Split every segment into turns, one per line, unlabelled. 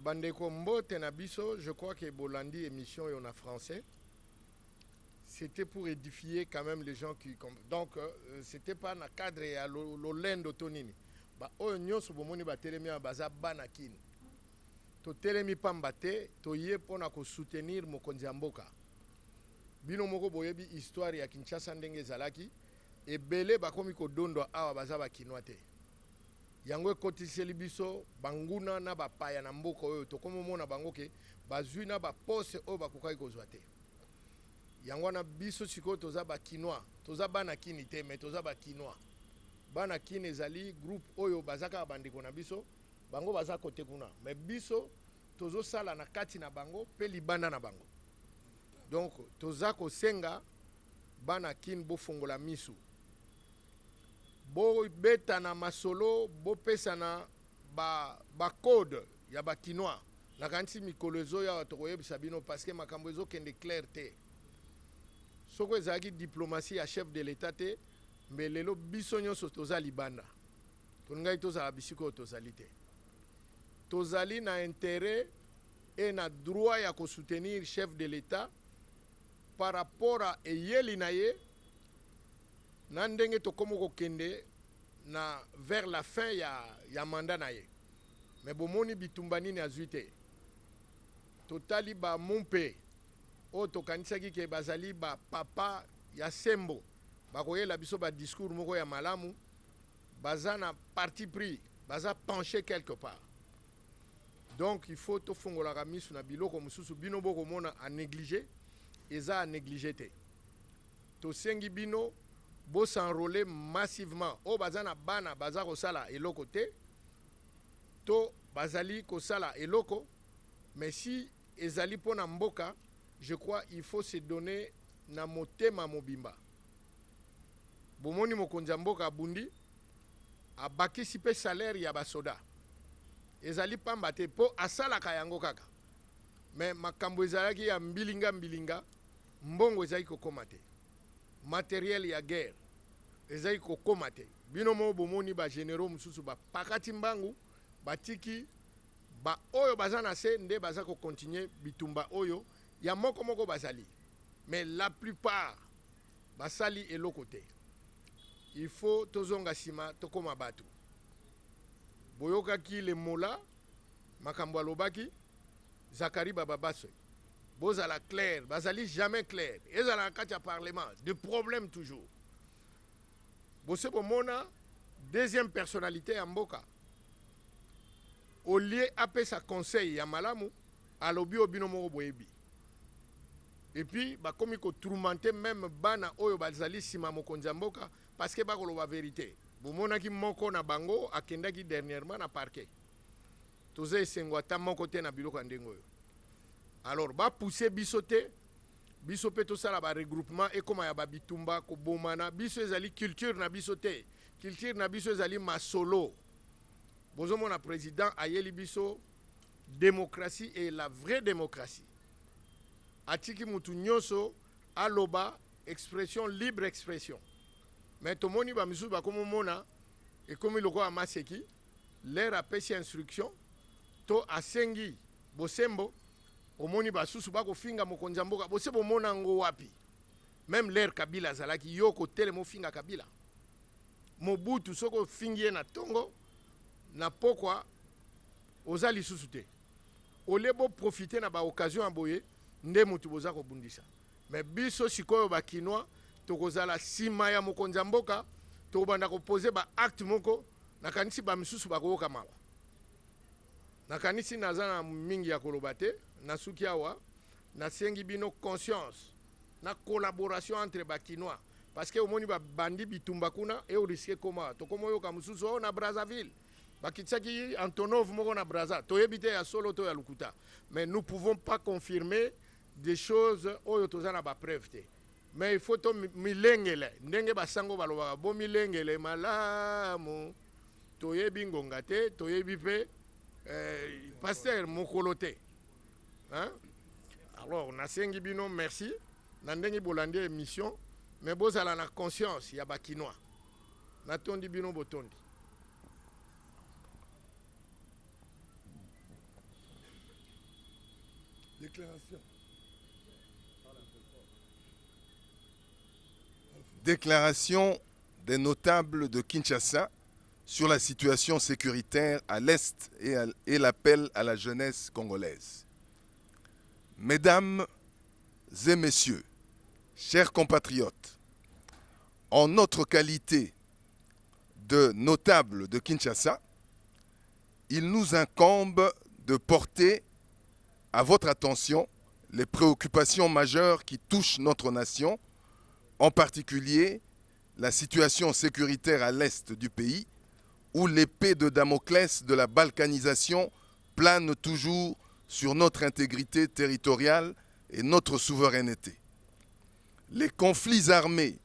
Bandeko Mbote Nabiso, je crois que Bolandi émission et on a français. C'était pour édifier quand même les gens qui... Donc, c'était pas dans le cadre de l'Olendo Tonini. Bah, oh, nyonso bomoni ba telemi baza banakin. To telemi pambate, to ye pona ko soutenir mokonzi mboka. Bino moko boyebi histoire ya Kinshasa ndenge zalaki e belé bakomi ko dondo awa baza ba kinwate. Yango ekotiseli biso banguna na bapaya na mboka oyo to komo mona bango ke bazwi na ba pose o bakokai kozwa te. Yango na biso siko toza ba kinwa, toza bana kini te mais toza ba kinwa. Bana kini ezali groupe oyo bazaka bandeko na biso, bango baza kote kuna. Mais biso tozo sala na kati na bango pe libanda na bango. Donc toza ko senga bana kini bo fongola misu. Bo beta na masolo, bo pesa na ba code ya ba kinwa. Na kanti mikolozo ya tokoyebi sabino parce que makambo ezo kende clair te. Soko ezaki diplomatie ya chef de l'état te, mais lelo biso nyonso toza libanda. Tongai tozala bisiko tozali te. Tozali na intérêt et na droit ya ko soutenir chef de l'état par rapport à eyeli na ye na ndenge tokomo ko kende na vers la fin ya mandat na ye. Mais bomoni bitumba nini azwi te. Totali ba mumpe o tokanisaki ke bazali ba papa ya sembo bakoyela biso ba discours moko ya malamu baza na parti pris baza penché quelque part. Donc il faut to fongola kamisu na biloko mususu bino boko mona a négliger eza a négliger te. To sengi bino bo s'enrôler massivement o baza na bana baza ko sala eloko te to bazali ko sala eloko mais si ezali pona mboka je crois il faut se donner na motema mobimba. Bomoni mokonzi mboka abundi abakisi pe salaire ya basoda. Ezali pamba te po asalaka yango kaka. Mais makambo ezalaki ya mbilinga mbongo ezali kokoma te. Matériel ya guerre ezali kokoma te. Bino mo bomoni ba généraux mususu ba pakati mbangu batiki ba oyo baza na se nde baza ko continuer bitumba oyo ya moko bazali. Mais la plupart basali eloko te. Il faut tozonga sima tokoma batu. Boyoka ki le mola makambo alobaki Zakari Bababaso. Bozala clair, bazali jamais clair. Ezala kati ya parlement, de problème toujours. Bose bomona deuxième personnalité ya mboka. Au lieu apé sa conseil ya malamu alobi obino moko boyebi. Et puis bakomi ko tourmenter même bana oyo bazali sima mokonzi mboka parce que bakoloba vérité. Bomonaki moko na bango akendaki dernièrement na parquet. Toze esengo ata moko te na biloko ndengo yo. Alors ba pousser bisote biso pe to sala ba regroupement et koma ya ba bitumba ko bomana biso ezali culture na bisote. Culture na biso ezali masolo. Bozomo na président ayeli biso démocratie et la vraie démocratie. Atiki mutu nyonso aloba expression libre expression. Mais tomoni ba misu ba komo mona et comme loko amaseki l'air apesi instruction to asengi bosembo omoni ba susu ba ko finga mokonzi mboka bosebo mona ngo wapi. Même l'air Kabila zalaki yoko tele mo finga Kabila. Mobutu soko fingie na tongo na pokwa ozali susu te. Olebo profiter na ba occasion aboye nde mutu boza ko bundisa. Mais biso sikoyo ba kinwa tokozala sima ya mokonzi mboka tobanda ko poser ba acte moko na kanisi ba misusu ba koyoka mawa. Na kanisi nazana mingi ya kolobate na suki awa na sengi bino conscience na collaboration entre ba kinwa parce que omoni ba bandi bitumba kuna e o risque koma to komo yoka mususu na Brazzaville. Bakitsaki Antonov moko na Brazza to yebite ya solo to ya lukuta. Mais nous pouvons pas confirmer des choses oyo tozana ba preuve te. Mais il faut to milengele ndenge basango balobaka bo milengele malamu to yebi ngonga te to yebi pe pasteur mokolo te. Hein? Alors nasengi bino merci na ndenge bolandi émission mais bozala na conscience ya bakinois. Natondi bino botondi.
Déclaration des notables de Kinshasa sur la situation sécuritaire à l'Est et l'appel à la jeunesse congolaise. Mesdames et messieurs, chers compatriotes, en notre qualité de notables de Kinshasa, il nous incombe de porter à votre attention les préoccupations majeures qui touchent notre nation, en particulier la situation sécuritaire à l'est du pays, où l'épée de Damoclès de la balkanisation plane toujours sur notre intégrité territoriale et notre souveraineté. Les conflits armés,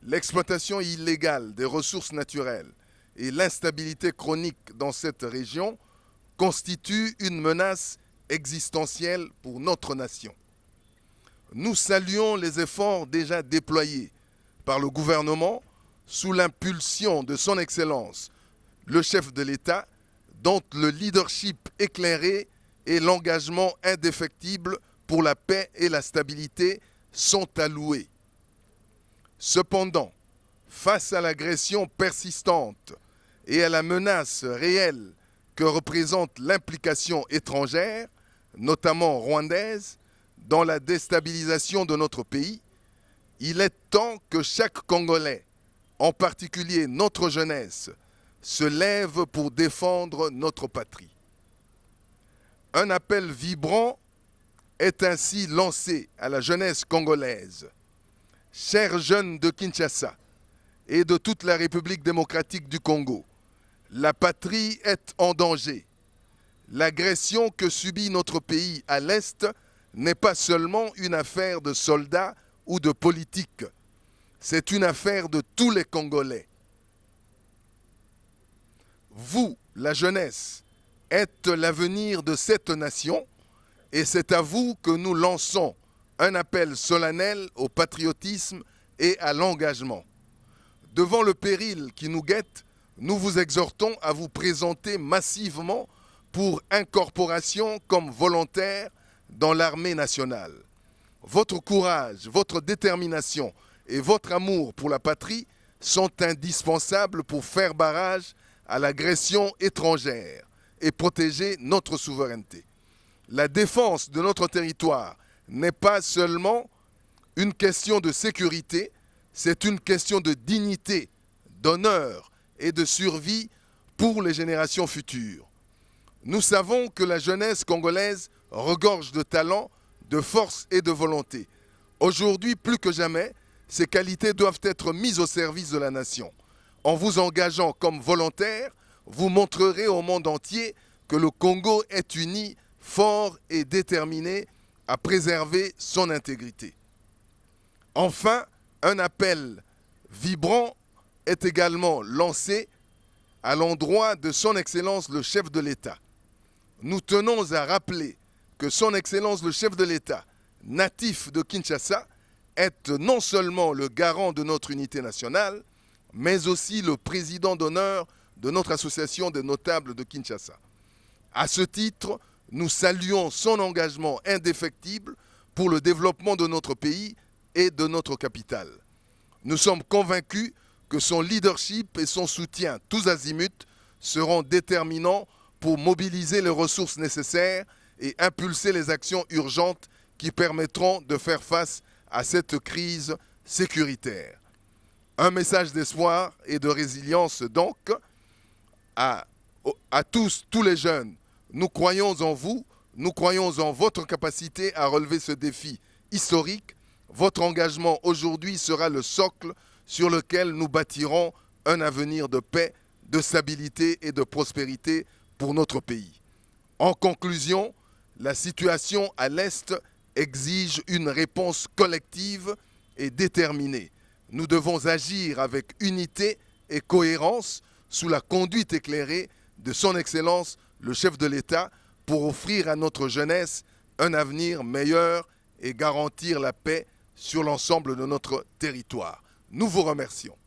l'exploitation illégale des ressources naturelles et l'instabilité chronique dans cette région constituent une menace existentielle pour notre nation. Nous saluons les efforts déjà déployés par le gouvernement sous l'impulsion de son Excellence, le chef de l'État, dont le leadership éclairé et l'engagement indéfectible pour la paix et la stabilité sont à louer. Cependant, face à l'agression persistante et à la menace réelle que représente l'implication étrangère, notamment rwandaise, dans la déstabilisation de notre pays, il est temps que chaque Congolais, en particulier notre jeunesse, se lève pour défendre notre patrie. Un appel vibrant est ainsi lancé à la jeunesse congolaise. Chers jeunes de Kinshasa et de toute la République démocratique du Congo, la patrie est en danger. L'agression que subit notre pays à l'Est n'est pas seulement une affaire de soldats ou de politiques. C'est une affaire de tous les Congolais. Vous, la jeunesse, êtes l'avenir de cette nation et c'est à vous que nous lançons un appel solennel au patriotisme et à l'engagement. Devant le péril qui nous guette, nous vous exhortons à vous présenter massivement pour incorporation comme volontaire dans l'armée nationale. Votre courage, votre détermination et votre amour pour la patrie sont indispensables pour faire barrage à l'agression étrangère et protéger notre souveraineté. La défense de notre territoire n'est pas seulement une question de sécurité, c'est une question de dignité, d'honneur et de survie pour les générations futures. Nous savons que la jeunesse congolaise regorge de talent, de force et de volonté. Aujourd'hui, plus que jamais, ces qualités doivent être mises au service de la nation. En vous engageant comme volontaire, vous montrerez au monde entier que le Congo est uni, fort et déterminé à préserver son intégrité. Enfin, un appel vibrant est également lancé à l'endroit de son Excellence le chef de l'État. Nous tenons à rappeler que son Excellence le chef de l'État, natif de Kinshasa, est non seulement le garant de notre unité nationale, mais aussi le président d'honneur de notre association des notables de Kinshasa. À ce titre, nous saluons son engagement indéfectible pour le développement de notre pays et de notre capitale. Nous sommes convaincus que son leadership et son soutien tous azimuts seront déterminants pour mobiliser les ressources nécessaires et impulser les actions urgentes qui permettront de faire face à cette crise sécuritaire. Un message d'espoir et de résilience donc à tous les jeunes. Nous croyons en vous, nous croyons en votre capacité à relever ce défi historique. Votre engagement aujourd'hui sera le socle sur lequel nous bâtirons un avenir de paix, de stabilité et de prospérité pour notre pays. En conclusion, la situation à l'Est exige une réponse collective et déterminée. Nous devons agir avec unité et cohérence sous la conduite éclairée de son Excellence, le chef de l'État, pour offrir à notre jeunesse un avenir meilleur et garantir la paix sur l'ensemble de notre territoire. Nous vous remercions.